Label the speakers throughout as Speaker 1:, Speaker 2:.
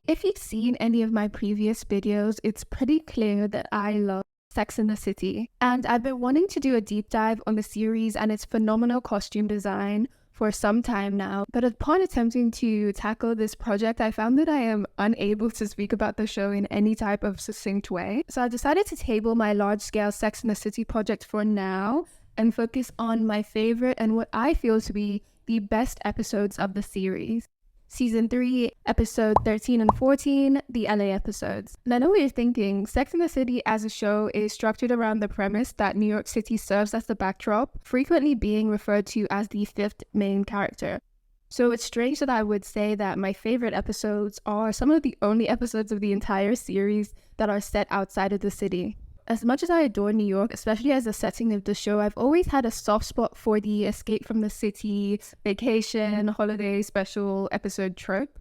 Speaker 1: If you've seen any of my previous videos, it's pretty clear that I love Sex and the City, and I've been wanting to do a deep dive on the series and its phenomenal costume design for some time now. But upon attempting to tackle this project, I found that I am unable to speak about the show in any type of succinct way. So I decided to table my large-scale Sex and the City project for now and focus on my favorite and what I feel to be the best episodes of the series. Season 3, episode 13 and 14, the LA episodes. And I know what you're thinking, Sex and the City as a show is structured around the premise that New York City serves as the backdrop, frequently being referred to as the fifth main character. So it's strange that I would say that my favorite episodes are some of the only episodes of the entire series that are set outside of the city. As much as I adore New York, especially as a setting of the show, I've always had a soft spot for the escape from the city, vacation, holiday special episode trope.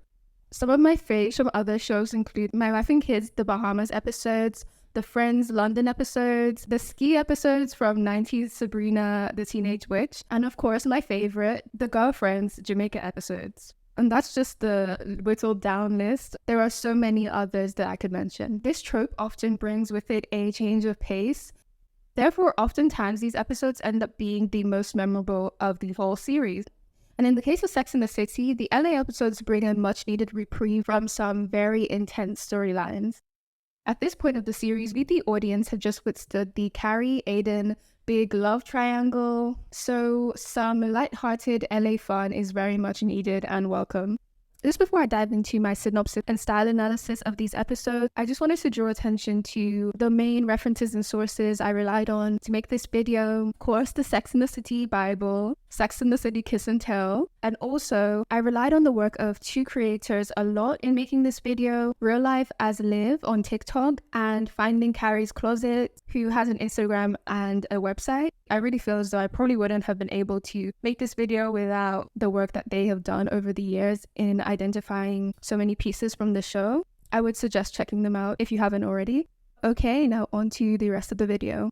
Speaker 1: Some of my faves from other shows include My Wife and Kids, the Bahamas episodes, the Friends London episodes, the ski episodes from 90s Sabrina the Teenage Witch, and of course my favorite, the Girlfriends Jamaica episodes. And that's just the whittled down list. There are so many others that I could mention. This trope often brings with it a change of pace. Therefore, oftentimes these episodes end up being the most memorable of the whole series. And in the case of Sex and the City, the LA episodes bring a much needed reprieve from some very intense storylines. At this point of the series, we the audience have just withstood the Carrie, Aiden, big love triangle, so some light-hearted LA fun is very much needed and welcome. Just before I dive into my synopsis and style analysis of these episodes, I just wanted to draw attention to the main references and sources I relied on to make this video. Of course, the Sex and the City Bible, Sex and the City Kiss and Tell, and also I relied on the work of two creators a lot in making this video, Real Life as Liv on TikTok and Finding Carrie's Closet, who has an Instagram and a website. I really feel as though I probably wouldn't have been able to make this video without the work that they have done over the years in identifying so many pieces from the show. I would suggest checking them out if you haven't already. Okay, now on to the rest of the video.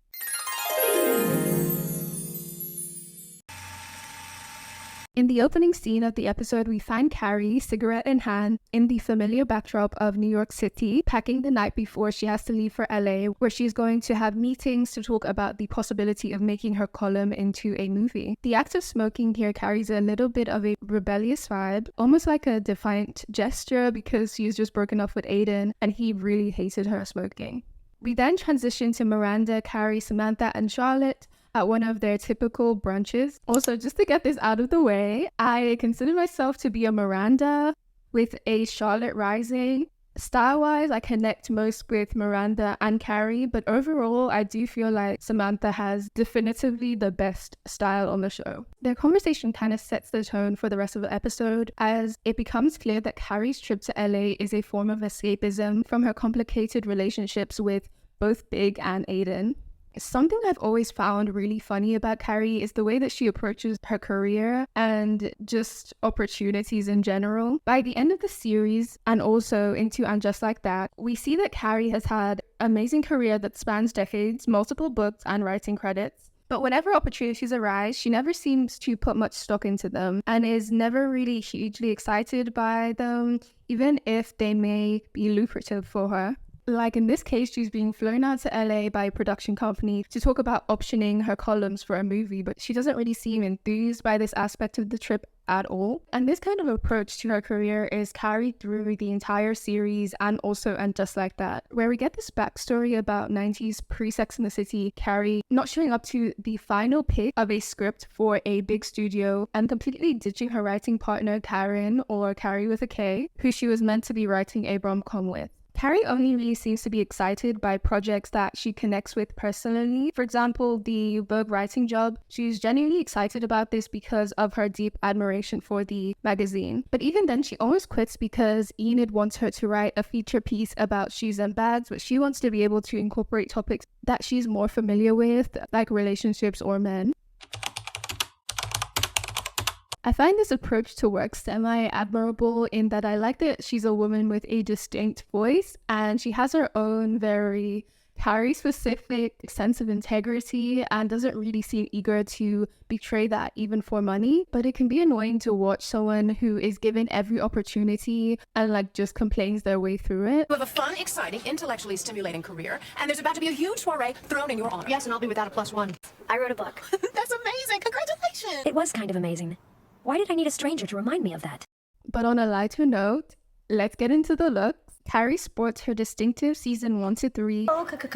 Speaker 1: In the opening scene of the episode, we find Carrie, cigarette in hand, in the familiar backdrop of New York City, packing the night before she has to leave for LA, where she's going to have meetings to talk about the possibility of making her column into a movie. The act of smoking here carries a little bit of a rebellious vibe, almost like a defiant gesture because she's just broken up with Aiden and he really hated her smoking. We then transition to Miranda, Carrie, Samantha, and Charlotte at one of their typical brunches. Also, just to get this out of the way, I consider myself to be a Miranda with a Charlotte rising. Style-wise, I connect most with Miranda and Carrie, but overall, I do feel like Samantha has definitively the best style on the show. Their conversation kind of sets the tone for the rest of the episode, as it becomes clear that Carrie's trip to LA is a form of escapism from her complicated relationships with both Big and Aiden. Something I've always found really funny about Carrie is the way that she approaches her career and just opportunities in general. By the end of the series, and also into And Just Like That, we see that Carrie has had an amazing career that spans decades, multiple books and writing credits. But whenever opportunities arise, she never seems to put much stock into them and is never really hugely excited by them, even if they may be lucrative for her. Like in this case, she's being flown out to LA by a production company to talk about optioning her columns for a movie, but she doesn't really seem enthused by this aspect of the trip at all. And this kind of approach to her career is carried through the entire series and also And Just Like That, where we get this backstory about 90s pre-Sex and the City Carrie not showing up to the final pick of a script for a big studio and completely ditching her writing partner Karen, or Carrie with a K, who she was meant to be writing a rom-com with. Carrie only really seems to be excited by projects that she connects with personally. For example, the Vogue writing job. She's genuinely excited about this because of her deep admiration for the magazine. But even then, she almost quits because Enid wants her to write a feature piece about shoes and bags, but she wants to be able to incorporate topics that she's more familiar with, like relationships or men. I find this approach to work semi-admirable in that I like that she's a woman with a distinct voice and she has her own very Carrie's specific sense of integrity and doesn't really seem eager to betray that even for money, but it can be annoying to watch someone who is given every opportunity and like just complains their way through it.
Speaker 2: You have a fun, exciting, intellectually stimulating career, and there's about to be a huge soiree thrown in your honor.
Speaker 3: Yes, and I'll be without a +1. I wrote a book.
Speaker 2: That's amazing! Congratulations!
Speaker 3: It was kind of amazing. Why did I need a stranger to remind me of that?
Speaker 1: But on a lighter note, let's get into the looks. Carrie sports her distinctive season 1 to 3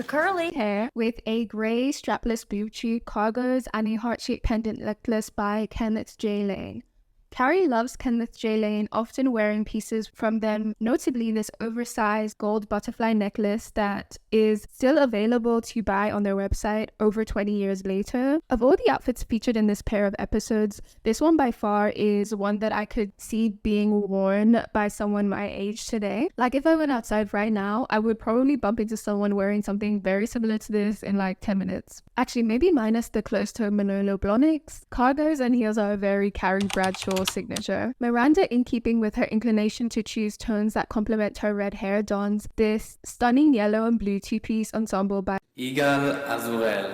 Speaker 3: curly
Speaker 1: hair with a grey strapless blue chew, cargos, and a heart-shaped pendant necklace by Kenneth J. Lane. Carrie loves Kenneth J. Lane, often wearing pieces from them, notably this oversized gold butterfly necklace that is still available to buy on their website over 20 years later. Of all the outfits featured in this pair of episodes, this one by far is one that I could see being worn by someone my age today. Like if I went outside right now, I would probably bump into someone wearing something very similar to this in like 10 minutes. Actually, maybe minus the closed-toe Manolo Blahniks. Cargos and heels are a very Carrie Bradshaw signature. Miranda, in keeping with her inclination to choose tones that complement her red hair, dons this stunning yellow and blue two-piece ensemble by
Speaker 4: Eagle Azurel.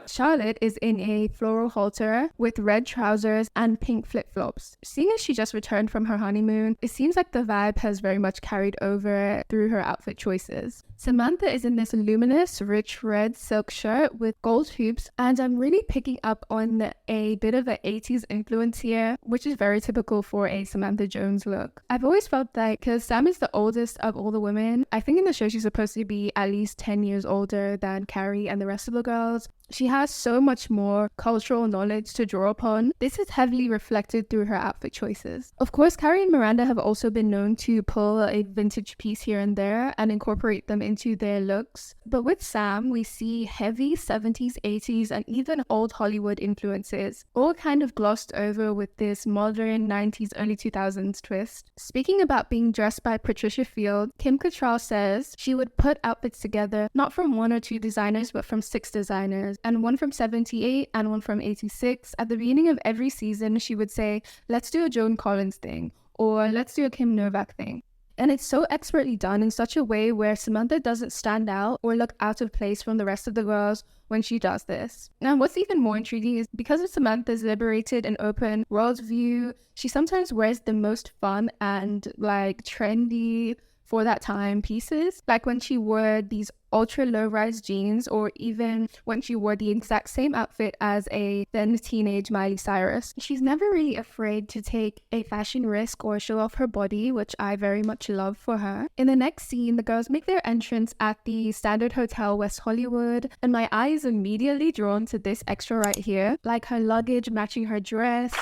Speaker 1: Charlotte is in a floral halter with red trousers and pink flip-flops. Seeing as she just returned from her honeymoon, it seems like the vibe has very much carried over through her outfit choices. Samantha is in this luminous, rich red silk shirt with gold hoops, and I'm really picking up on a bit of an 80s influence here, which is very typical for a Samantha Jones look. I've always felt like, because Sam is the oldest of all the women, I think in the show she's supposed to be at least 10 years older than Carrie and the rest of the girls. She has so much more cultural knowledge to draw upon. This is heavily reflected through her outfit choices. Of course, Carrie and Miranda have also been known to pull a vintage piece here and there and incorporate them into their looks. But with Sam, we see heavy 70s, 80s, and even old Hollywood influences, all kind of glossed over with this modern 90s, early 2000s twist. Speaking about being dressed by Patricia Field, Kim Cattrall says she would put outfits together not from 1 or 2 designers, but from 6 designers, and one from 78 and one from 86. At the beginning of every season, she would say, let's do a Joan Collins thing, or let's do a Kim Novak thing. And it's so expertly done in such a way where Samantha doesn't stand out or look out of place from the rest of the girls when she does this. And what's even more intriguing is because of Samantha's liberated and open worldview, she sometimes wears the most fun and like trendy for that time pieces, like when she wore these ultra low-rise jeans, or even when she wore the exact same outfit as a then teenage Miley Cyrus. She's never really afraid to take a fashion risk or show off her body, which I very much love for her. In the next scene, the girls make their entrance at the Standard Hotel West Hollywood, and my eye is immediately drawn to this extra right here, like her luggage matching her dress.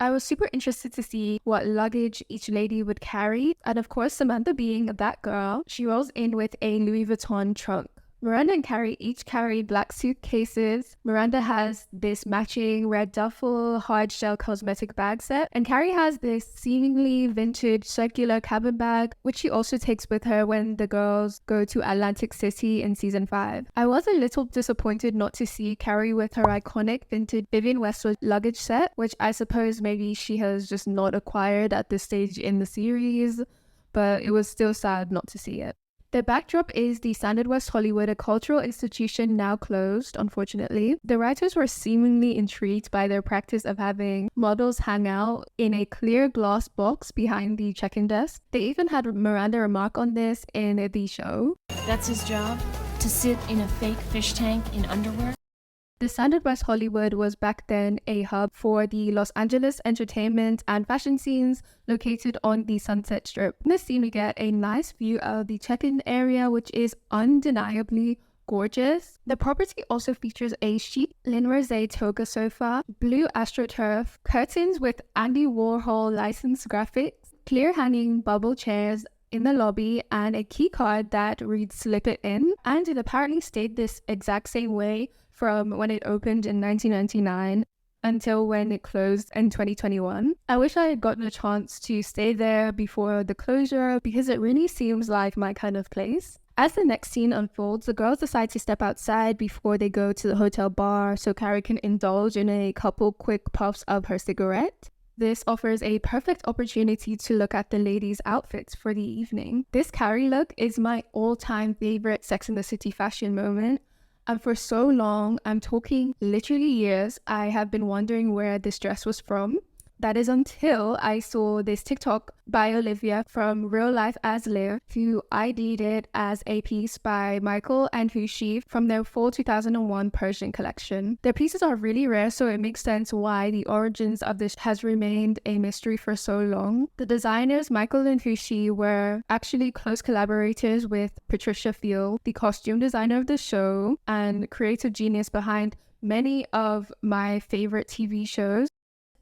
Speaker 1: I was super interested to see what luggage each lady would carry, and of course Samantha being that girl, she rolls in with a Louis Vuitton trunk. Miranda and Carrie each carry black suitcases. Miranda has this matching red duffel hard shell cosmetic bag set, and Carrie has this seemingly vintage circular cabin bag, which she also takes with her when the girls go to Atlantic City in season 5. I was a little disappointed not to see Carrie with her iconic vintage Vivienne Westwood luggage set, which I suppose maybe she has just not acquired at this stage in the series, but it was still sad not to see it. The backdrop is the Standard West Hollywood, a cultural institution now closed, unfortunately. The writers were seemingly intrigued by their practice of having models hang out in a clear glass box behind the check-in desk. They even had Miranda remark on this in the show.
Speaker 5: That's his job? To sit in a fake fish tank in underwear?
Speaker 1: The Standard West Hollywood was back then a hub for the Los Angeles entertainment and fashion scenes located on the Sunset Strip. In this scene, we get a nice view of the check-in area, which is undeniably gorgeous. The property also features a chic Lynn Rosé toga sofa, blue AstroTurf, curtains with Andy Warhol licensed graphics, clear hanging bubble chairs in the lobby, and a key card that reads "slip it in," and it apparently stayed this exact same way from when it opened in 1999 until when it closed in 2021. I wish I had gotten a chance to stay there before the closure because it really seems like my kind of place. As the next scene unfolds, the girls decide to step outside before they go to the hotel bar so Carrie can indulge in a couple quick puffs of her cigarette. This offers a perfect opportunity to look at the ladies' outfits for the evening. This Carrie look is my all-time favorite Sex and the City fashion moment. And for so long, I'm talking literally years, I have been wondering where this dress was from. That is until I saw this TikTok by Olivia from Real Life as Liv, who ID'd it as a piece by Michael and Hushi from their fall 2001 Persian collection. Their pieces are really rare, so it makes sense why the origins of this has remained a mystery for so long. The designers, Michael and Hushi, were actually close collaborators with Patricia Field, the costume designer of the show and creative genius behind many of my favorite TV shows.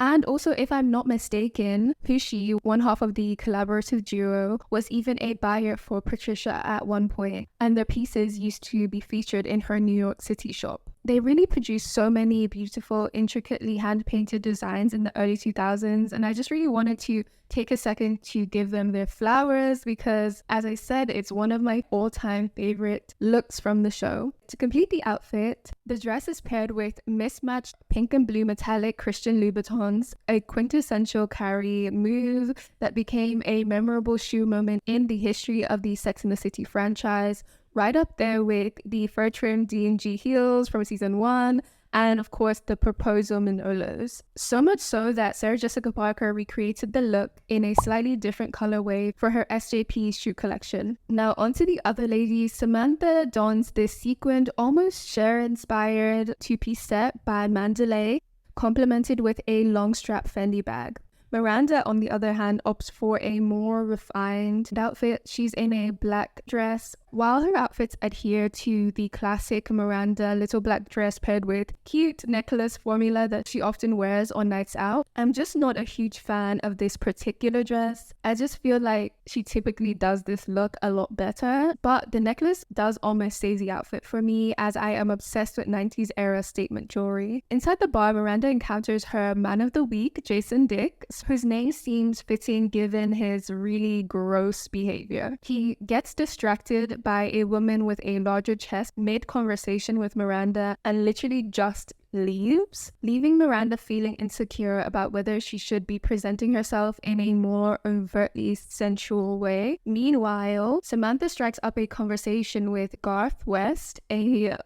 Speaker 1: And also, if I'm not mistaken, Hushi, one half of the collaborative duo, was even a buyer for Patricia at one point, and their pieces used to be featured in her New York City shop. They really produced so many beautiful, intricately hand-painted designs in the early 2000s, and I just really wanted to take a second to give them their flowers because, as I said, it's one of my all-time favorite looks from the show. To complete the outfit, the dress is paired with mismatched pink and blue metallic Christian Louboutins, a quintessential Carrie move that became a memorable shoe moment in the history of the Sex and the City franchise, right up there with the fur-trimmed D&G heels from season 1, and of course the proposal Manolos. So much so that Sarah Jessica Parker recreated the look in a slightly different colorway for her SJP shoe collection. Now onto the other ladies. Samantha dons this sequined, almost Cher-inspired two-piece set by Mandalay, complemented with a long strap Fendi bag. Miranda, on the other hand, opts for a more refined outfit. She's in a black dress. While her outfits adhere to the classic Miranda little black dress paired with cute necklace formula that she often wears on nights out, I'm just not a huge fan of this particular dress. I just feel like she typically does this look a lot better, but the necklace does almost save the outfit for me as I am obsessed with 90s era statement jewelry. Inside the bar, Miranda encounters her man of the week, Jason Dick, whose name seems fitting given his really gross behavior. He gets distracted by a woman with a larger chest mid-conversation with Miranda and literally just leaves, leaving Miranda feeling insecure about whether she should be presenting herself in a more overtly sensual way. Meanwhile, Samantha strikes up a conversation with Garth West, a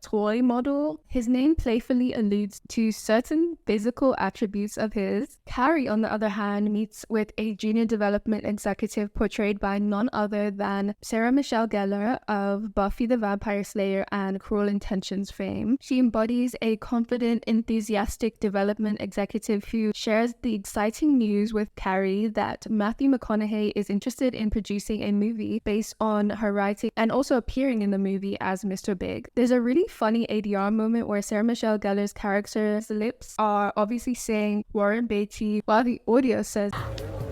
Speaker 1: toy model. His name playfully alludes to certain physical attributes of his. Carrie, on the other hand, meets with a junior development executive portrayed by none other than Sarah Michelle Gellar of Buffy the Vampire Slayer and Cruel Intentions fame. She embodies a confident, enthusiastic development executive who shares the exciting news with Carrie that Matthew McConaughey is interested in producing a movie based on her writing and also appearing in the movie as Mr. Big. There's a really funny ADR moment where Sarah Michelle Gellar's character's lips are obviously saying Warren Beatty while the audio says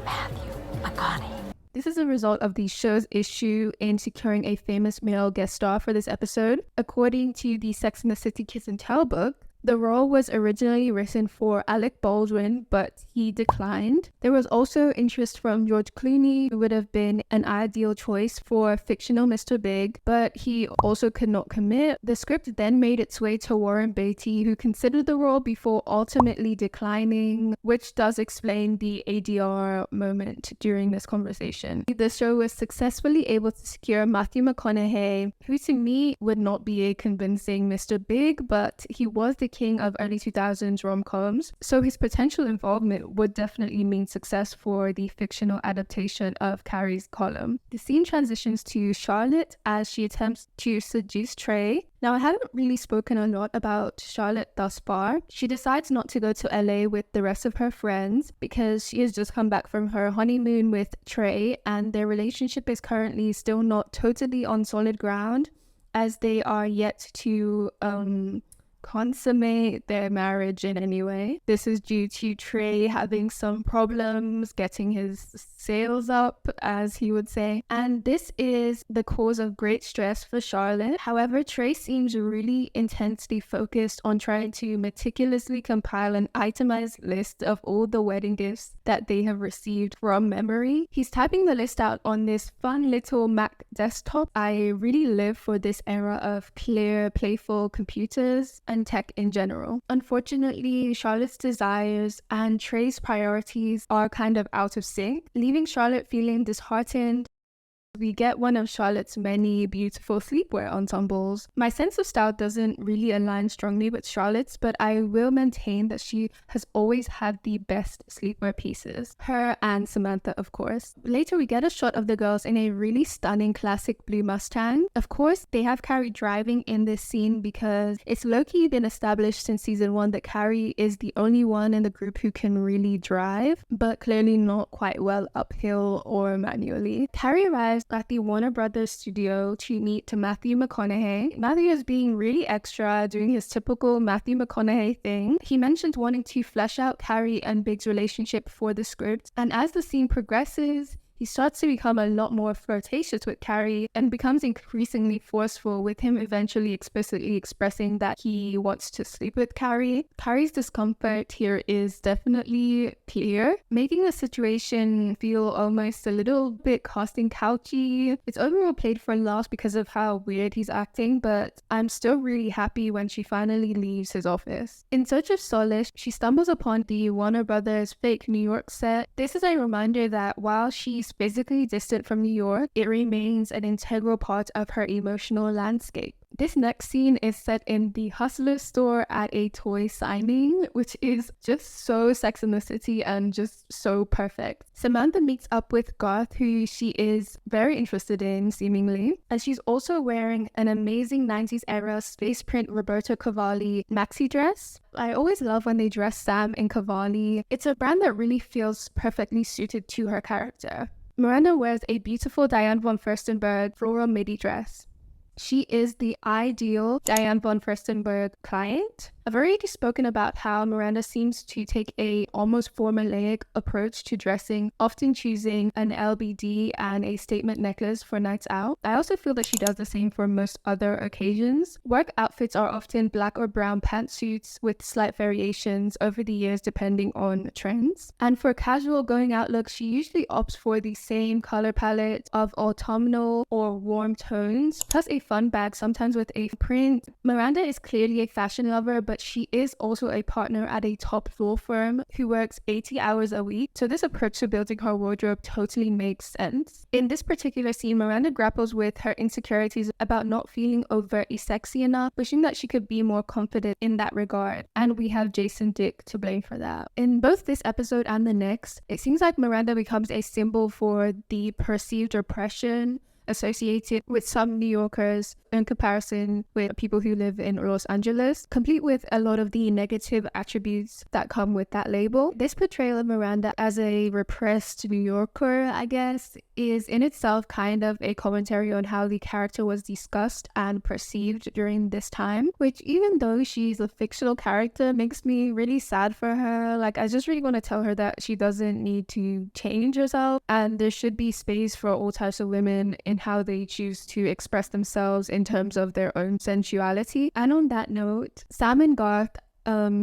Speaker 3: Matthew McConaughey.
Speaker 1: This is a result of the show's issue in securing a famous male guest star for this episode. According to the Sex and the City Kiss and Tell book, the role was originally written for Alec Baldwin, but he declined. There was also interest from George Clooney, who would have been an ideal choice for fictional Mr. Big, but he also could not commit. The script then made its way to Warren Beatty, who considered the role before ultimately declining, which does explain the ADR moment during this conversation. The show was successfully able to secure Matthew McConaughey, who to me would not be a convincing Mr. Big, but he was the king of early 2000s rom-coms, so his potential involvement would definitely mean success for the fictional adaptation of Carrie's column. The scene transitions to Charlotte as she attempts to seduce Trey. Now, I haven't really spoken a lot about Charlotte thus far. She decides not to go to LA with the rest of her friends because she has just come back from her honeymoon with Trey, and their relationship is currently still not totally on solid ground as they are yet to consummate their marriage in any way. This is due to Trey having some problems getting his sales up, as he would say, and this is the cause of great stress for Charlotte. However, Trey seems really intensely focused on trying to meticulously compile an itemized list of all the wedding gifts that they have received from memory. He's typing the list out on this fun little Mac desktop. I really live for this era of clear, playful computers. and tech in general. Unfortunately, Charlotte's desires and Trey's priorities are kind of out of sync, leaving Charlotte feeling disheartened. We get one of Charlotte's many beautiful sleepwear ensembles. My sense of style doesn't really align strongly with Charlotte's, but I will maintain that she has always had the best sleepwear pieces. Her and Samantha, of course. Later, we get a shot of the girls in a really stunning classic blue Mustang. Of course, they have Carrie driving in this scene because it's low-key been established since season 1 that Carrie is the only one in the group who can really drive, but clearly not quite well uphill or manually. Carrie arrives at the Warner Brothers studio to meet Matthew McConaughey. Matthew is being really extra, doing his typical Matthew McConaughey thing. He mentioned wanting to flesh out Carrie and Big's relationship for the script, and as the scene progresses, he starts to become a lot more flirtatious with Carrie and becomes increasingly forceful, with him eventually explicitly expressing that he wants to sleep with Carrie. Carrie's discomfort here is definitely clear, making the situation feel almost a little bit casting couchy. It's overall played for laughs because of how weird he's acting, but I'm still really happy when she finally leaves his office. In search of solace, she stumbles upon the Warner Brothers fake New York set. This is a reminder that while she's physically distant from New York, it remains an integral part of her emotional landscape. This next scene is set in the Hustler store at a toy signing, which is just so Sex and the City and just so perfect. Samantha meets up with Garth, who she is very interested in, seemingly, and she's also wearing an amazing 90s era space print Roberto Cavalli maxi dress. I always love when they dress Sam in Cavalli. It's a brand that really feels perfectly suited to her character. Miranda wears a beautiful Diane von Furstenberg floral midi dress. She is the ideal Diane von Furstenberg client. I've already spoken about how Miranda seems to take a almost formulaic approach to dressing, often choosing an LBD and a statement necklace for nights out. I also feel that she does the same for most other occasions. Work outfits are often black or brown pantsuits with slight variations over the years depending on trends. And for casual going out looks, she usually opts for the same color palette of autumnal or warm tones, plus a fun bag, sometimes with a print. Miranda is clearly a fashion lover, but she is also a partner at a top law firm who works 80 hours a week, so this approach to building her wardrobe totally makes sense. In this particular scene, Miranda grapples with her insecurities about not feeling overtly sexy enough, wishing that she could be more confident in that regard, and we have Jason Dick to blame for that. In both this episode and the next, it seems like Miranda becomes a symbol for the perceived oppression associated with some New Yorkers in comparison with people who live in Los Angeles, complete with a lot of the negative attributes that come with that label. This portrayal of Miranda as a repressed New Yorker, I guess, is in itself kind of a commentary on how the character was discussed and perceived during this time, which, even though she's a fictional character, makes me really sad for her. Like, I just really want to tell her that she doesn't need to change herself, and there should be space for all types of women in how they choose to express themselves in terms of their own sensuality. And on that note, Sam and Garth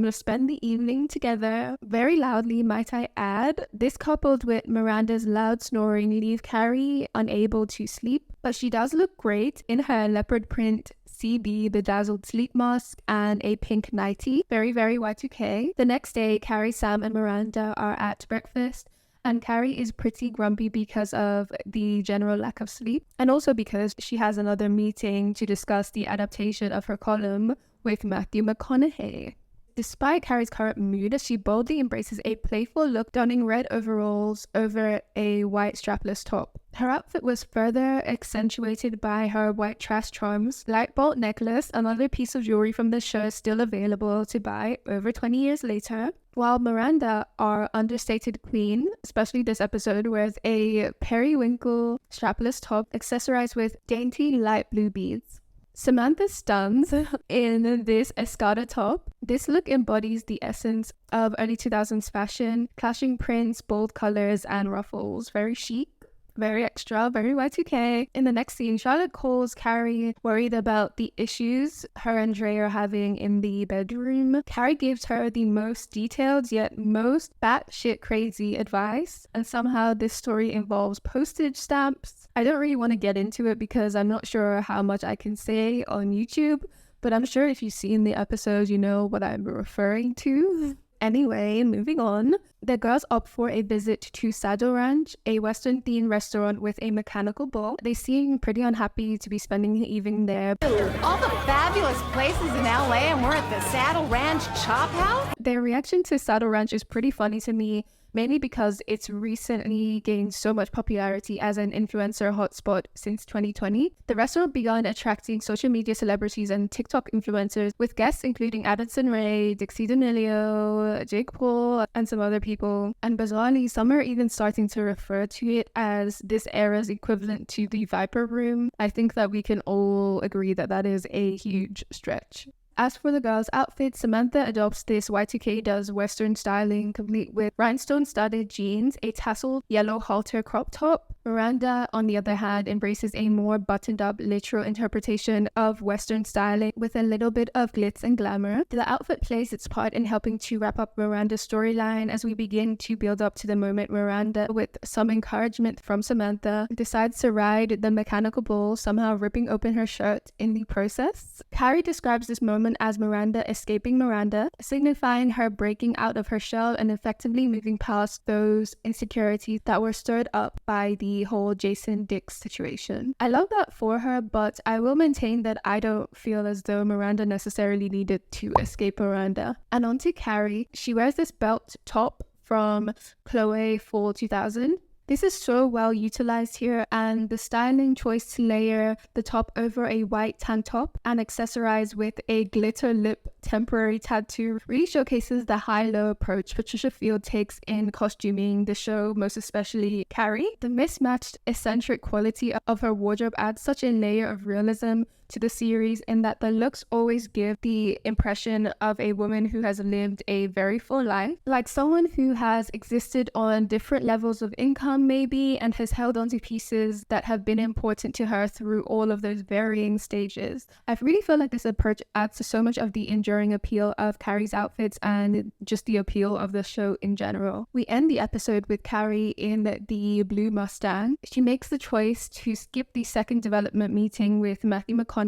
Speaker 1: spend the evening together very loudly, might I add. This, coupled with Miranda's loud snoring, leave Carrie unable to sleep, but she does look great in her leopard print CB bedazzled sleep mask and a pink nightie. Very, very Y2K. The next day, Carrie, Sam and Miranda are at breakfast, and Carrie is pretty grumpy because of the general lack of sleep, and also because she has another meeting to discuss the adaptation of her column with Matthew McConaughey. Despite Carrie's current mood, she boldly embraces a playful look, donning red overalls over a white strapless top. Her outfit was further accentuated by her white trash charms, light bolt necklace, another piece of jewelry from the show still available to buy over 20 years later. While Miranda, our understated queen, especially this episode, wears a periwinkle strapless top accessorized with dainty light blue beads. Samantha stuns in this Escada top. This look embodies the essence of early 2000s fashion, clashing prints, bold colors, and ruffles. Very chic, very extra, very Y2K. In the next scene, Charlotte calls Carrie, worried about the issues her and Dre are having in the bedroom. Carrie gives her the most detailed yet most batshit crazy advice, and somehow this story involves postage stamps. I don't really want to get into it because I'm not sure how much I can say on YouTube, but I'm sure if you've seen the episodes, you know what I'm referring to. Anyway, moving on. The girls opt for a visit to Saddle Ranch, a Western-themed restaurant with a mechanical bull. They seem pretty unhappy to be spending the evening there.
Speaker 2: All the fabulous places in LA, and we're at the Saddle Ranch Chop House?
Speaker 1: Their reaction to Saddle Ranch is pretty funny to me, mainly because it's recently gained so much popularity as an influencer hotspot since 2020. The restaurant began attracting social media celebrities and TikTok influencers, with guests including Addison Rae, Dixie D'Amelio, Jake Paul, and some other people. And bizarrely, some are even starting to refer to it as this era's equivalent to the Viper Room. I think that we can all agree that that is a huge stretch. As for the girls' outfits, Samantha adopts this Y2K does Western styling, complete with rhinestone-studded jeans, a tasseled yellow halter crop top. Miranda, on the other hand, embraces a more buttoned-up literal interpretation of Western styling with a little bit of glitz and glamour. The outfit plays its part in helping to wrap up Miranda's storyline as we begin to build up to the moment Miranda, with some encouragement from Samantha, decides to ride the mechanical bull, somehow ripping open her shirt in the process. Carrie describes this moment as Miranda escaping Miranda, signifying her breaking out of her shell and effectively moving past those insecurities that were stirred up by the whole Jason Dix situation. I love that for her, but I will maintain that I don't feel as though Miranda necessarily needed to escape Miranda. And on to Carrie. She wears this belt top from Chloe Fall 2000. This is so well utilized here, and the styling choice to layer the top over a white tank top and accessorize with a glitter lip temporary tattoo really showcases the high-low approach Patricia Field takes in costuming the show, most especially Carrie. The mismatched eccentric quality of her wardrobe adds such a layer of realism to the series in that the looks always give the impression of a woman who has lived a very full life, like someone who has existed on different levels of income maybe and has held onto pieces that have been important to her through all of those varying stages. I really feel like this approach adds to so much of the enduring appeal of Carrie's outfits and just the appeal of the show in general. We end the episode with Carrie in the blue Mustang. She makes the choice to skip the second development meeting with Matthew McConaughey.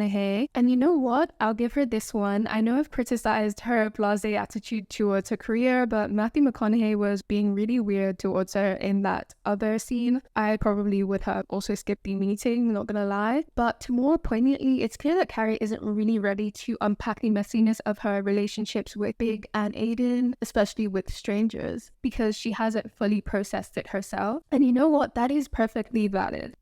Speaker 1: And you know what? I'll give her this one. I know I've criticized her blasé attitude towards her career, but Matthew McConaughey was being really weird towards her in that other scene. I probably would have also skipped the meeting, not gonna lie. But more poignantly, it's clear that Carrie isn't really ready to unpack the messiness of her relationships with Big and Aiden, especially with strangers, because she hasn't fully processed it herself. And you know what? That is perfectly valid.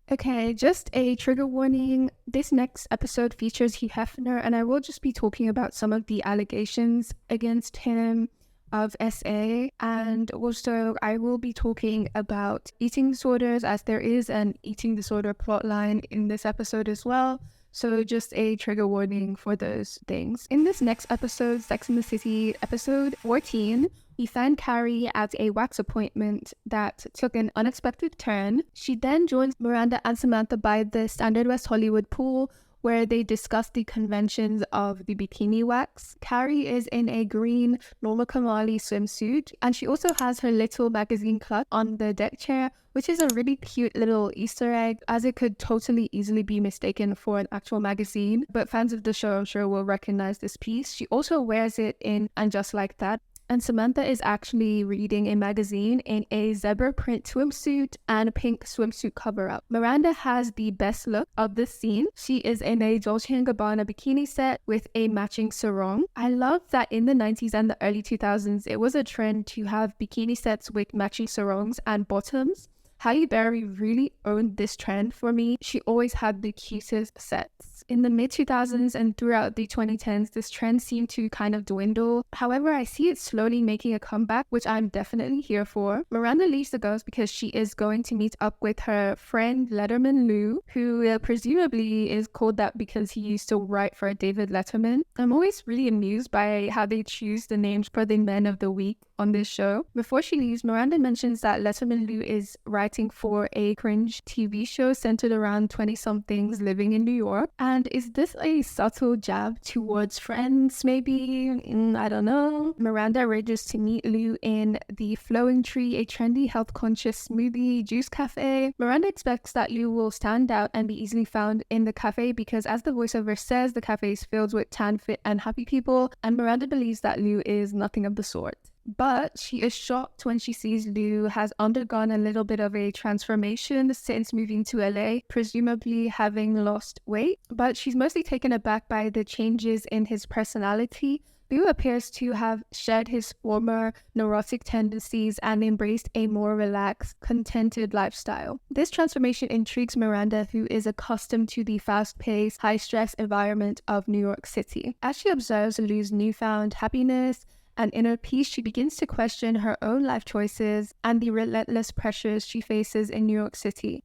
Speaker 1: Okay, just a trigger warning. This next episode features Hugh Hefner, and I will just be talking about some of the allegations against him of SA, and also I will be talking about eating disorders, as there is an eating disorder plotline in this episode as well. So just a trigger warning for those things. In this next episode, Sex and the City, episode 14, we find Carrie at a wax appointment that took an unexpected turn. She then joins Miranda and Samantha by the Standard West Hollywood pool, where they discuss the conventions of the bikini wax. Carrie is in a green Norma Kamali swimsuit, and she also has her little magazine clutch on the deck chair, which is a really cute little Easter egg, as it could totally easily be mistaken for an actual magazine. But fans of the show, I'm sure, will recognize this piece. She also wears it in And Just Like That. And Samantha is actually reading a magazine in a zebra print swimsuit and a pink swimsuit cover-up. Miranda has the best look of this scene. She is in a Dolce & Gabbana bikini set with a matching sarong. I love that in the 90s and the early 2000s, it was a trend to have bikini sets with matching sarongs and bottoms. Halle Berry really owned this trend for me. She always had the cutest sets. In the mid-2000s and throughout the 2010s, this trend seemed to kind of dwindle. However, I see it slowly making a comeback, which I'm definitely here for. Miranda leaves the girls because she is going to meet up with her friend Letterman Lou, who presumably is called that because he used to write for David Letterman. I'm always really amused by how they choose the names for the men of the week on this show. Before she leaves, Miranda mentions that Letterman Lou is writing for a cringe TV show centered around 20-somethings living in New York. And is this a subtle jab towards friends, maybe? I don't know. Miranda arranges to meet Lou in the Flowing Tree, a trendy, health-conscious smoothie juice cafe. Miranda expects that Lou will stand out and be easily found in the cafe because, as the voiceover says, the cafe is filled with tan, fit, and happy people, and Miranda believes that Lou is nothing of the sort. But she is shocked when she sees Lou has undergone a little bit of a transformation since moving to LA, presumably having lost weight. But she's mostly taken aback by the changes in his personality. Lou appears to have shed his former neurotic tendencies and embraced a more relaxed, contented lifestyle. This transformation intrigues Miranda, who is accustomed to the fast-paced, high-stress environment of New York City. As she observes Lou's newfound happiness and inner peace, she begins to question her own life choices and the relentless pressures she faces in New York City.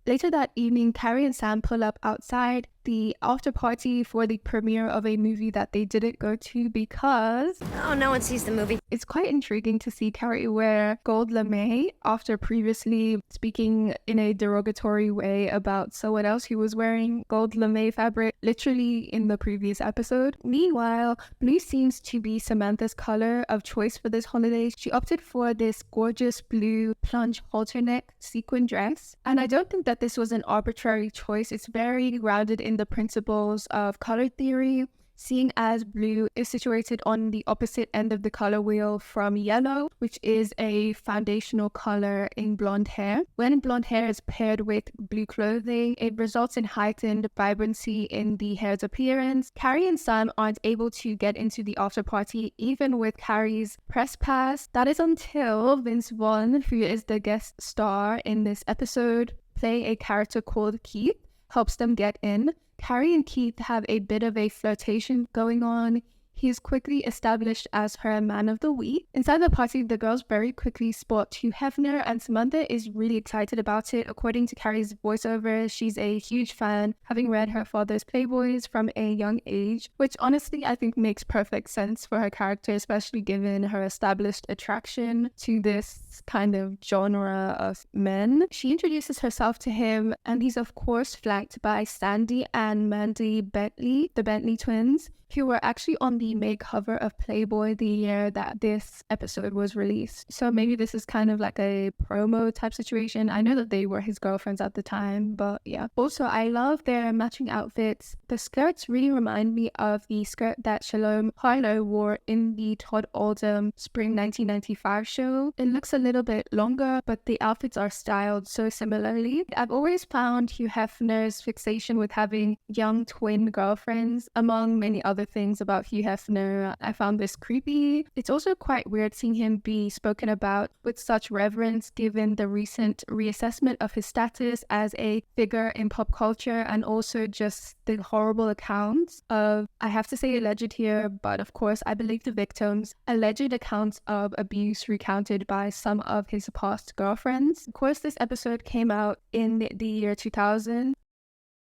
Speaker 1: Later that evening, Carrie and Sam pull up outside the after party for the premiere of a movie that they didn't go to because
Speaker 3: no one sees the movie.
Speaker 1: It's quite intriguing to see Carrie wear gold lame after previously speaking in a derogatory way about someone else who was wearing gold lame fabric literally in the previous episode. Meanwhile, blue seems to be Samantha's color of choice for this holiday. She opted for this gorgeous blue plunge halter neck sequin dress, and I don't think that this was an arbitrary choice. It's very grounded in the principles of color theory, seeing as blue is situated on the opposite end of the color wheel from yellow, which is a foundational color in blonde hair. When blonde hair is paired with blue clothing, it results in heightened vibrancy in the hair's appearance. Carrie and Sam aren't able to get into the after party even with Carrie's press pass. That is until Vince Vaughn, who is the guest star in this episode, playing a character called Keith, helps them get in. Carrie and Keith have a bit of a flirtation going on. He's quickly established as her man of the week. Inside the party, the girls very quickly spot Hugh Hefner, and Samantha is really excited about it. According to Carrie's voiceover, she's a huge fan, having read her father's Playboys from a young age, which honestly I think makes perfect sense for her character, especially given her established attraction to this kind of genre of men. She introduces herself to him, and he's of course flanked by Sandy and Mandy Bentley, the Bentley twins, who were actually on the May cover of Playboy the year that this episode was released. So maybe this is kind of like a promo type situation. I know that they were his girlfriends at the time, but yeah. Also, I love their matching outfits. The skirts really remind me of the skirt that Shalom Harlow wore in the Todd Oldham Spring 1995 show. It looks a little bit longer, but the outfits are styled so similarly. I've always found Hugh Hefner's fixation with having young twin girlfriends, among many other things about Hugh Hefner, I found this creepy. It's also quite weird seeing him be spoken about with such reverence given the recent reassessment of his status as a figure in pop culture, and also just the horrible accounts of, I have to say alleged here, but of course I believe the victims, alleged accounts of abuse recounted by some of his past girlfriends. Of course, this episode came out in the year 2000.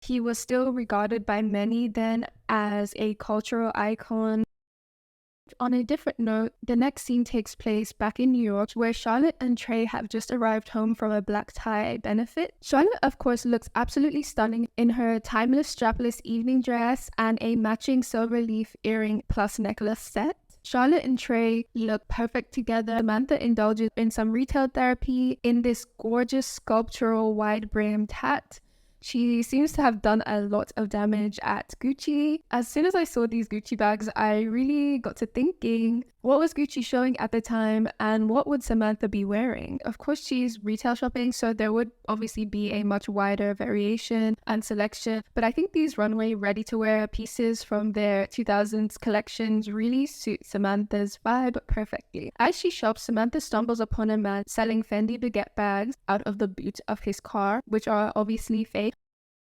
Speaker 1: He was still regarded by many then as a cultural icon. On a different note, the next scene takes place back in New York, where Charlotte and Trey have just arrived home from a black tie benefit. Charlotte, of course, looks absolutely stunning in her timeless strapless evening dress and a matching silver leaf earring plus necklace set. Charlotte and Trey look perfect together. Samantha indulges in some retail therapy in this gorgeous sculptural wide-brimmed hat. She seems to have done a lot of damage at Gucci. As soon as I saw these Gucci bags, I really got to thinking, what was Gucci showing at the time and what would Samantha be wearing? Of course, she's retail shopping, so there would obviously be a much wider variation and selection. But I think these runway ready-to-wear pieces from their 2000s collections really suit Samantha's vibe perfectly. As she shops, Samantha stumbles upon a man selling Fendi baguette bags out of the boot of his car, which are obviously fake.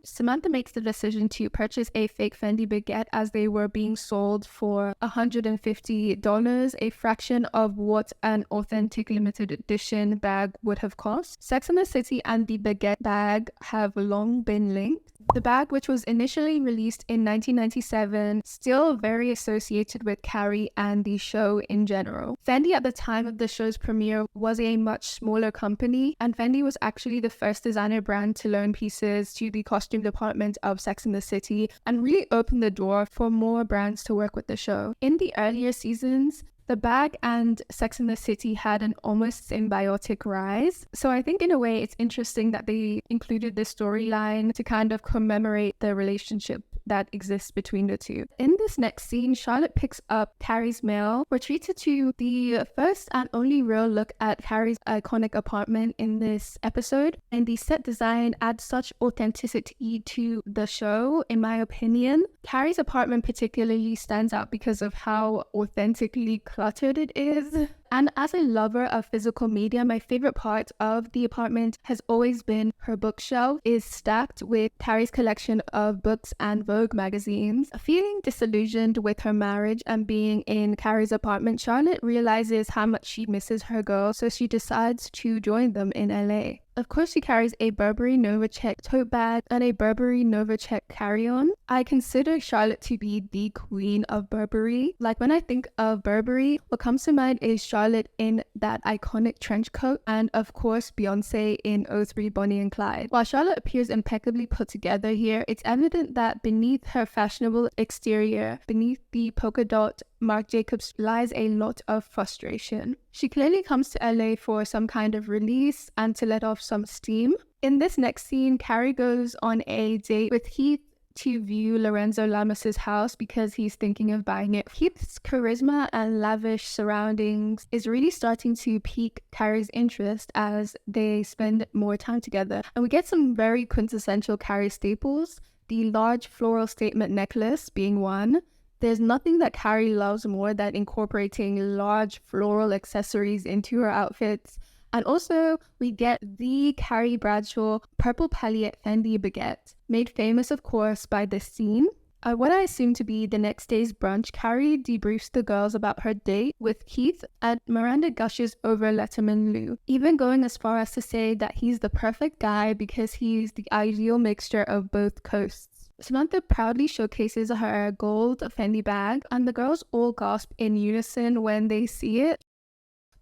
Speaker 1: Samantha makes the decision to purchase a fake Fendi baguette as they were being sold for $150, a fraction of what an authentic limited edition bag would have cost. Sex and the City and the baguette bag have long been linked. The bag, which was initially released in 1997, still very associated with Carrie and the show in general. Fendi at the time of the show's premiere was a much smaller company, and Fendi was actually the first designer brand to loan pieces to the costume costume department of Sex and the City and really opened the door for more brands to work with the show. In the earlier seasons, the bag and Sex and the City had an almost symbiotic rise. So I think in a way it's interesting that they included this storyline to kind of commemorate the relationship that exists between the two. In this next scene, Charlotte picks up Carrie's mail. We're treated to the first and only real look at Carrie's iconic apartment in this episode, and the set design adds such authenticity to the show, in my opinion. Carrie's apartment particularly stands out because of how authentically cluttered it is. And as a lover of physical media, my favorite part of the apartment has always been her bookshelf is stacked with Carrie's collection of books and Vogue magazines. Feeling disillusioned with her marriage and being in Carrie's apartment, Charlotte realizes how much she misses her girl, so she decides to join them in LA. Of course, she carries a Burberry Novacek tote bag and a Burberry Novacek carry-on. I consider Charlotte to be the queen of Burberry. Like, when I think of Burberry, what comes to mind is Charlotte in that iconic trench coat, and of course Beyonce in '03 Bonnie and Clyde. While Charlotte appears impeccably put together here, it's evident that beneath her fashionable exterior, beneath the polka dot Marc Jacobs, lies a lot of frustration. She clearly comes to LA for some kind of release and to let off some steam. In this next scene, Carrie goes on a date with Heath to view Lorenzo Lamas's house because he's thinking of buying it. Heath's charisma and lavish surroundings is really starting to pique Carrie's interest as they spend more time together. And we get some very quintessential Carrie staples, the large floral statement necklace being one. There's nothing that Carrie loves more than incorporating large floral accessories into her outfits. And also, we get the Carrie Bradshaw purple palliette Fendi baguette, made famous, of course, by this scene. What I assume to be the next day's brunch, Carrie debriefs the girls about her date with Keith, and Miranda gushes over Letterman Lou, even going as far as to say that he's the perfect guy because he's the ideal mixture of both coasts. Samantha proudly showcases her gold Fendi bag, and the girls all gasp in unison when they see it.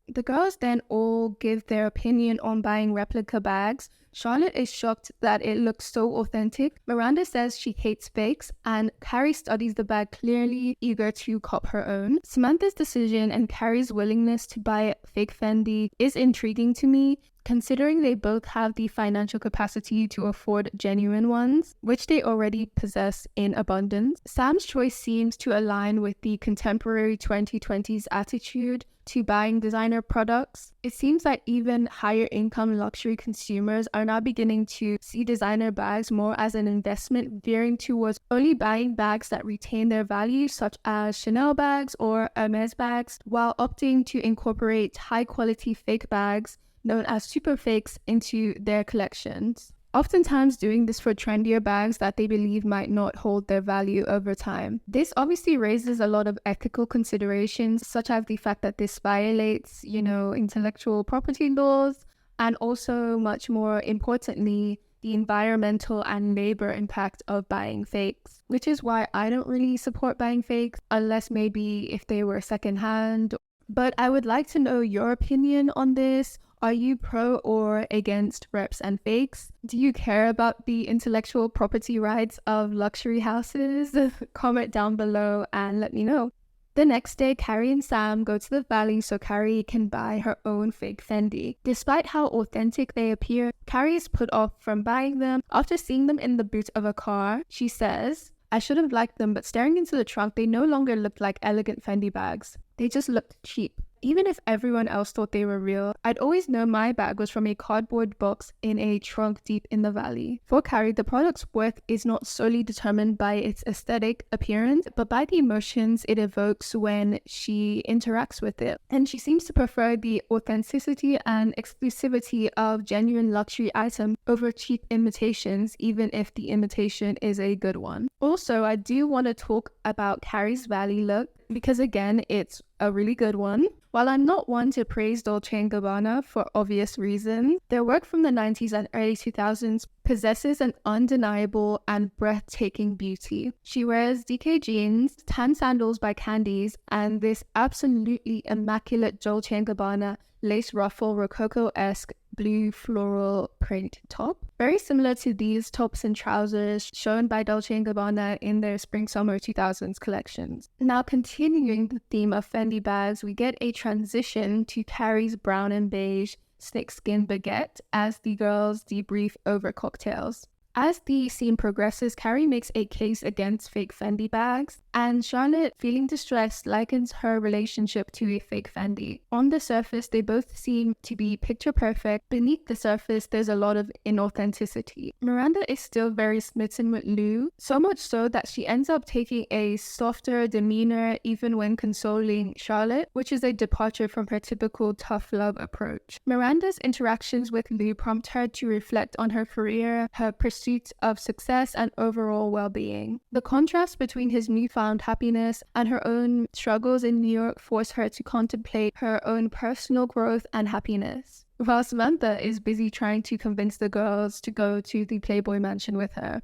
Speaker 1: The girls then all give their opinion on buying replica bags. Charlotte is shocked that it looks so authentic. Miranda says she hates fakes, and Carrie studies the bag, clearly eager to cop her own. Samantha's decision and Carrie's willingness to buy fake Fendi is intriguing to me, considering they both have the financial capacity to afford genuine ones, which they already possess in abundance. Sam's choice seems to align with the contemporary 2020s attitude to buying designer products. It seems that even higher income luxury consumers are now beginning to see designer bags more as an investment, veering towards only buying bags that retain their value, such as Chanel bags or Hermes bags, while opting to incorporate high quality fake bags known as super fakes into their collections, oftentimes doing this for trendier bags that they believe might not hold their value over time. This obviously raises a lot of ethical considerations, such as the fact that this violates, intellectual property laws, and also, much more importantly, the environmental and labor impact of buying fakes, which is why I don't really support buying fakes, unless maybe if they were secondhand. But I would like to know your opinion on this. Are you pro or against reps and fakes? Do you care about the intellectual property rights of luxury houses? Comment down below and let me know. The next day, Carrie and Sam go to the valley so Carrie can buy her own fake Fendi. Despite how authentic they appear, Carrie is put off from buying them. After seeing them in the boot of a car, she says, "I should have liked them, but staring into the trunk, they no longer looked like elegant Fendi bags. They just looked cheap. Even if everyone else thought they were real, I'd always know my bag was from a cardboard box in a trunk deep in the valley." For Carrie, the product's worth is not solely determined by its aesthetic appearance, but by the emotions it evokes when she interacts with it. And she seems to prefer the authenticity and exclusivity of genuine luxury items over cheap imitations, even if the imitation is a good one. Also, I do want to talk about Carrie's valley look, because again, it's a really good one. While I'm not one to praise Dolce & Gabbana for obvious reasons, their work from the 90s and early 2000s possesses an undeniable and breathtaking beauty. She wears DK jeans, tan sandals by Candies, and this absolutely immaculate Dolce & Gabbana lace ruffle Rococo-esque blue floral print top, very similar to these tops and trousers shown by Dolce & Gabbana in their Spring-Summer 2000s collections. Now, continuing the theme of Fendi bags, we get a transition to Carrie's brown and beige snakeskin baguette as the girls debrief over cocktails. As the scene progresses, Carrie makes a case against fake Fendi bags, and Charlotte, feeling distressed, likens her relationship to a fake Fendi. On the surface, they both seem to be picture perfect. Beneath the surface, there's a lot of inauthenticity. Miranda is still very smitten with Lou, so much so that she ends up taking a softer demeanor even when consoling Charlotte, which is a departure from her typical tough love approach. Miranda's interactions with Lou prompt her to reflect on her career, her pursuit of success, and overall well-being. The contrast between his newfound happiness and her own struggles in New York force her to contemplate her own personal growth and happiness, while Samantha is busy trying to convince the girls to go to the Playboy Mansion with her.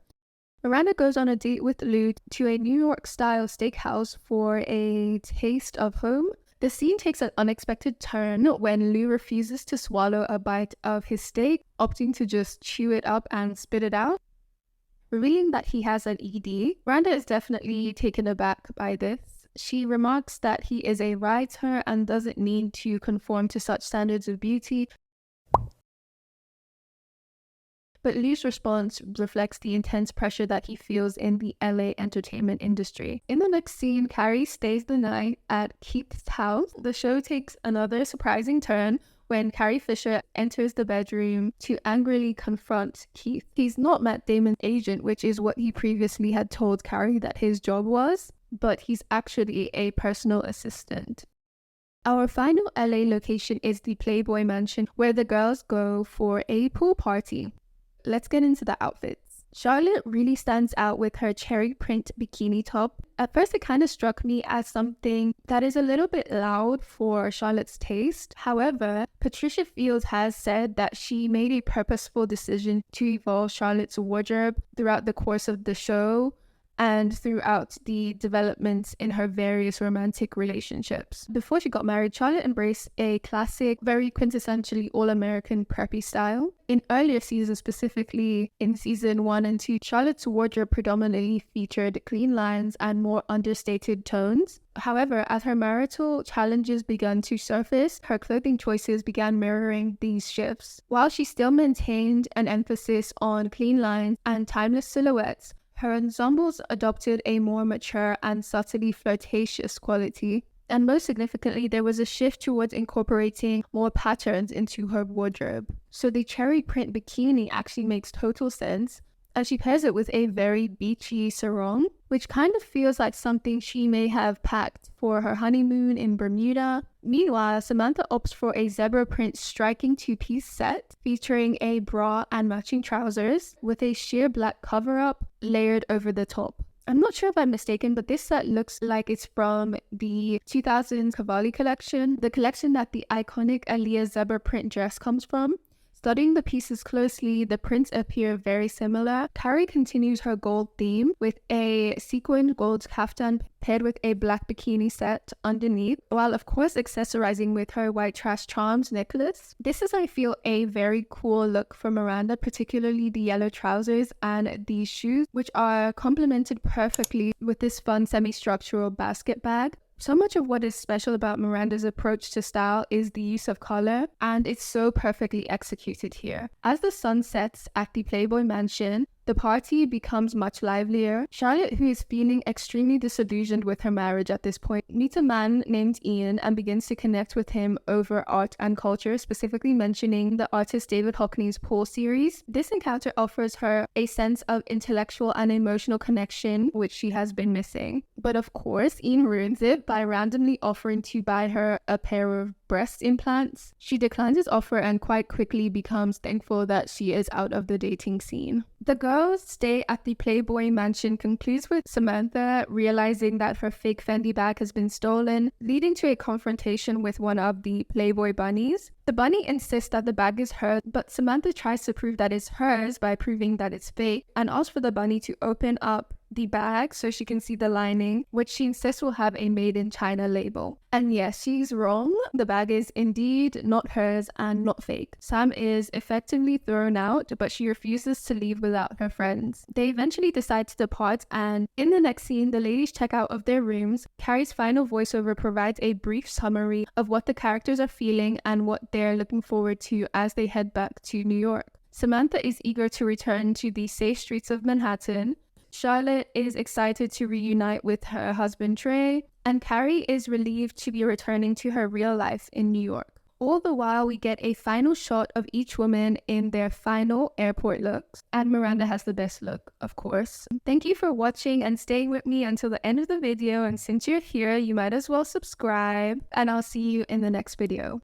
Speaker 1: Miranda goes on a date with Lou to a New York-style steakhouse for a taste of home. The scene takes an unexpected turn when Lou refuses to swallow a bite of his steak, opting to just chew it up and spit it out. Revealing that he has an ED, Miranda is definitely taken aback by this. She remarks that he is a writer and doesn't need to conform to such standards of beauty. But Lou's response reflects the intense pressure that he feels in the LA entertainment industry. In the next scene, Carrie stays the night at Keith's house. The show takes another surprising turn when Carrie Fisher enters the bedroom to angrily confront Keith. He's not Matt Damon's agent, which is what he previously had told Carrie that his job was, but he's actually a personal assistant. Our final LA location is the Playboy Mansion, where the girls go for a pool party. Let's get into the outfits. Charlotte really stands out with her cherry print bikini top. At first, it kind of struck me as something that is a little bit loud for Charlotte's taste. However, Patricia Fields has said that she made a purposeful decision to evolve Charlotte's wardrobe throughout the course of the show and throughout the developments in her various romantic relationships. Before she got married, Charlotte embraced a classic, very quintessentially all-American preppy style. In earlier seasons, specifically in season 1 and 2, Charlotte's wardrobe predominantly featured clean lines and more understated tones. However, as her marital challenges began to surface, her clothing choices began mirroring these shifts. While she still maintained an emphasis on clean lines and timeless silhouettes, her ensembles adopted a more mature and subtly flirtatious quality. And most significantly, there was a shift towards incorporating more patterns into her wardrobe. So the cherry print bikini actually makes total sense, and she pairs it with a very beachy sarong, which kind of feels like something she may have packed for her honeymoon in Bermuda. Meanwhile, Samantha opts for a zebra print striking two-piece set featuring a bra and matching trousers with a sheer black cover-up layered over the top. I'm not sure if I'm mistaken, but this set looks like it's from the 2000s Cavalli collection, the collection that the iconic Aaliyah zebra print dress comes from. Studying the pieces closely, the prints appear very similar. Carrie continues her gold theme with a sequined gold kaftan paired with a black bikini set underneath, while of course accessorizing with her white trash charms necklace. This is, I feel, a very cool look for Miranda, particularly the yellow trousers and the shoes, which are complemented perfectly with this fun semi-structural basket bag. So much of what is special about Miranda's approach to style is the use of color, and it's so perfectly executed here. As the sun sets at the Playboy Mansion, the party becomes much livelier. Charlotte, who is feeling extremely disillusioned with her marriage at this point, meets a man named Ian and begins to connect with him over art and culture, specifically mentioning the artist David Hockney's Pool series. This encounter offers her a sense of intellectual and emotional connection, which she has been missing. But of course, Ian ruins it by randomly offering to buy her a pair of breast implants. She declines his offer and quite quickly becomes thankful that she is out of the dating scene. The girls' stay at the Playboy Mansion concludes with Samantha realizing that her fake Fendi bag has been stolen, leading to a confrontation with one of the Playboy bunnies. The The bunny insists that the bag is hers, but Samantha tries to prove that it's hers by proving that it's fake and asks for the bunny to open up the bag so she can see the lining, which she insists will have a made in China label. And yes, she's wrong. The bag is indeed not hers and not fake. Sam is effectively thrown out, but she refuses to leave without her friends. They eventually decide to depart, and in the next scene, the ladies check out of their rooms. Carrie's final voiceover provides a brief summary of what the characters are feeling and what they're looking forward to as they head back to New York. Samantha is eager to return to the safe streets of Manhattan. Charlotte is excited to reunite with her husband Trey, and Carrie is relieved to be returning to her real life in New York. All the while, we get a final shot of each woman in their final airport looks, and Miranda has the best look, of course. Thank you for watching and staying with me until the end of the video, and since you're here, you might as well subscribe, and I'll see you in the next video.